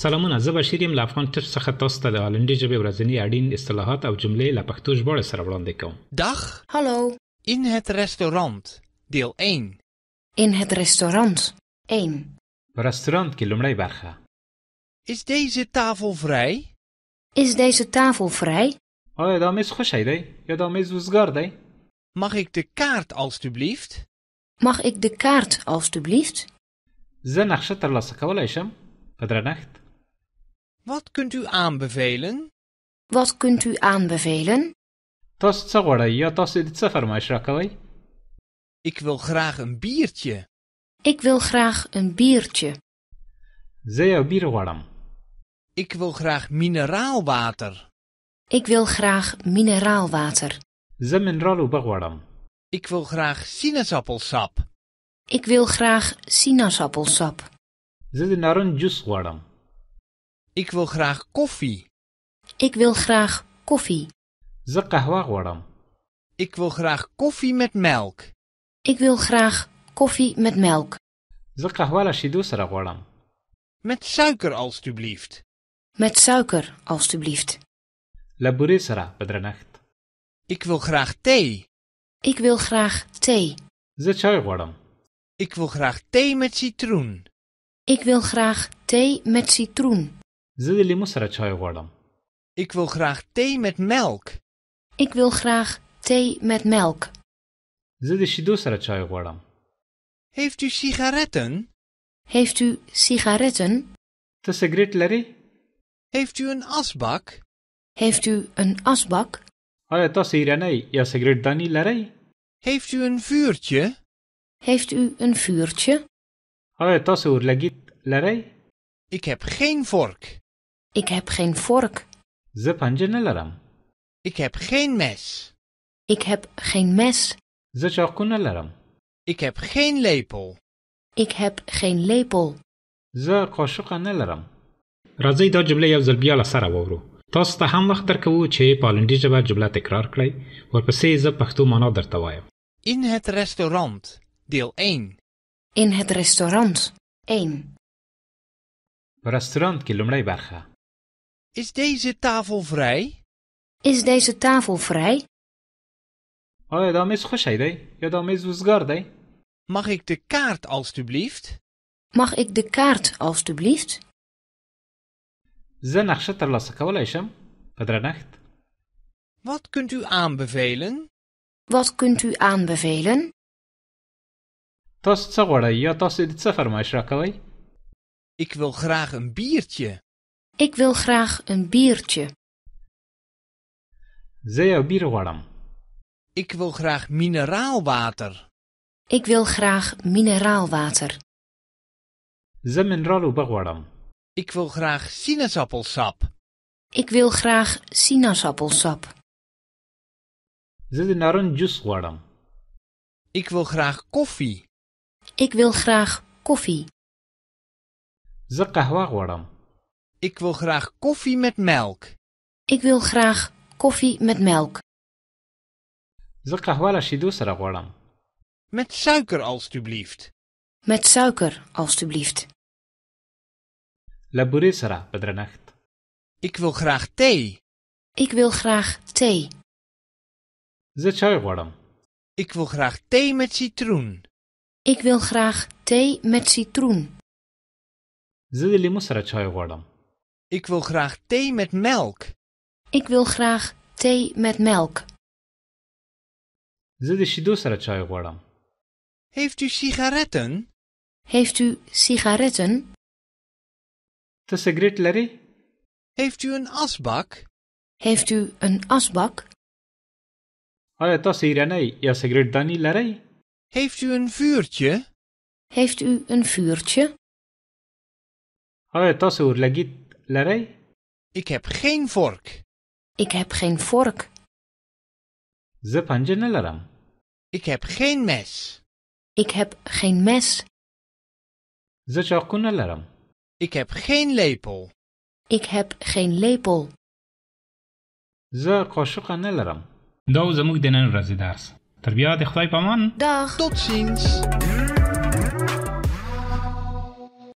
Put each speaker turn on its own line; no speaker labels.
سلامونه، زه بشیر یم له افغان ټپ څخه تاسو ته د هالندي ژبې ورځني اړین اصطلاحات او جملې له پښتو ژباړې سره وړاندې کوم.
Dag,
Hallo,
in het restaurant, deel 1.
in het restaurant. 1.
په رستورانت کې لومړی برخه.
Is deze tafel vrij?
Is deze tafel vrij?
آیا دا میز خوشی دی یا دا میز وزګار دی؟
Mag ik de kaart alstublieft?
Mag ik de kaart alstublieft?
زه نقشه ترلاسه کولی شم؟ په درنښت.
Wat kunt u aanbevelen?
Wat kunt u aanbevelen?
تاسو څه غواړئ یا تاسو د څه فرمایش راکوئ؟
Ik wil graag een biertje.
Ik wil graag een biertje.
زه یو بیر غواړم.
Ik wil graag mineraalwater.
Ik wil graag mineraalwater.
زه منرال اوبه غواړم.
Ik wil graag sinaasappelsap.
Ik wil graag sinaasappelsap.
زه د نارنج جوس غواړم.
Ik wil graag koffie.
Ik wil graag koffie.
زه قهوه غواړم.
Ik wil graag koffie met melk.
Ik wil graag koffie met melk.
زه قهوه له شیدو سره غواړم.
Met suiker alstublieft.
Met suiker, alstublieft.
له بورې سره په درنښت.
Ik wil graag thee.
Ik wil graag thee.
زه چای غواړم.
Ik wil graag thee met citroen.
Ik wil graag thee met citroen.
زه د لیمو سره چای غواړم.
Ik wil graag thee met melk.
Ik wil graag thee met melk.
زه د شیدو سره چای غواړم.
Heeft u sigaretten?
Heeft u sigaretten?
ته سګریټ لرې؟
Heeft u een asbak?
Heeft u een asbak?
آیا تاسو ایرانی یا سګریټ دانی لرئ؟
Heeft u een vuurtje?
Heeft u een vuurtje?
آیا تاسو اورلګیت لرئ؟
Ik heb geen vork.
Ik heb geen vork.
زه پنجه نه لرم.
Ik heb geen mes.
Ik heb geen mes.
زه چاقو نه لرم.
Ik heb geen lepel.
Ik heb geen lepel.
زه قاشق نه لرم. راځئ دا جمله یو ځل بیا له سره واورو. تاسو ته هم وخت درکوو چې په هالندي ژبه جمله تکرار کړئ. ورپسې زه پښتو معنا درته وایم.
In het restaurant, deel 1.
In het restaurant. 1.
په رستورانت کې لومړی برخه.
Is deze tafel vrij?
Is deze tafel vrij?
آیا دا میز خوشی دی یا دا میز وزګار دی؟
Mag ik de kaart alstublieft?
Mag ik de kaart alstublieft?
زه نقشه ترلاسه کولی شم؟ په درنښت.
Wat kunt u aanbevelen?
Wat kunt u aanbevelen?
تاسو څه غواړئ یا تاسو د څه فرمایش راکوئ؟
Ik wil graag een biertje.
Ik wil graag een biertje.
زه یو بیر غواړم.
Ik wil graag mineraalwater.
Ik wil graag mineraalwater.
زه منرال اوبه غواړم.
Ik wil graag sinaasappelsap.
Ik wil graag sinaasappelsap.
زه د نارنج جوس غواړم.
Ik wil graag koffie.
Ik wil graag koffie.
زه قهوه غواړم.
Ik wil graag koffie met melk.
Ik wil graag koffie met melk.
زه قهوه له شیدو سره غواړم.
Met suiker alstublieft.
Met suiker, alstublieft.
له بورې سره په درنښت.
Ik wil graag thee.
Ik wil graag thee.
زه چای غواړم.
Ik wil graag thee met citroen.
Ik wil graag thee met citroen.
زه د لیمو سره چای غواړم.
Ik wil graag thee met melk.
Ik wil graag thee met melk.
زه د شیدو سره چای غواړم.
Heeft u sigaretten?
Heeft u sigaretten?
ته سګریټ لرې؟
Heeft u een asbak?
Heeft u een asbak?
آیا تاسو ایرانی یا سګریټ دانی لرئ؟
Heeft u een vuurtje?
Heeft u een vuurtje?
آیا تاسو اورلګیت لرئ؟
Ik heb geen vork.
Ik heb geen vork.
زه پنجه نه لرم.
Ik heb geen mes.
Ik heb geen mes.
زه چاقو نه لرم.
Ik heb geen lepel.
Ik heb geen lepel.
زه قاشق نه لرم. دا زموږ د نن ورځې درس. تر بیا د خدای په امان.
Dag.
Tot ziens.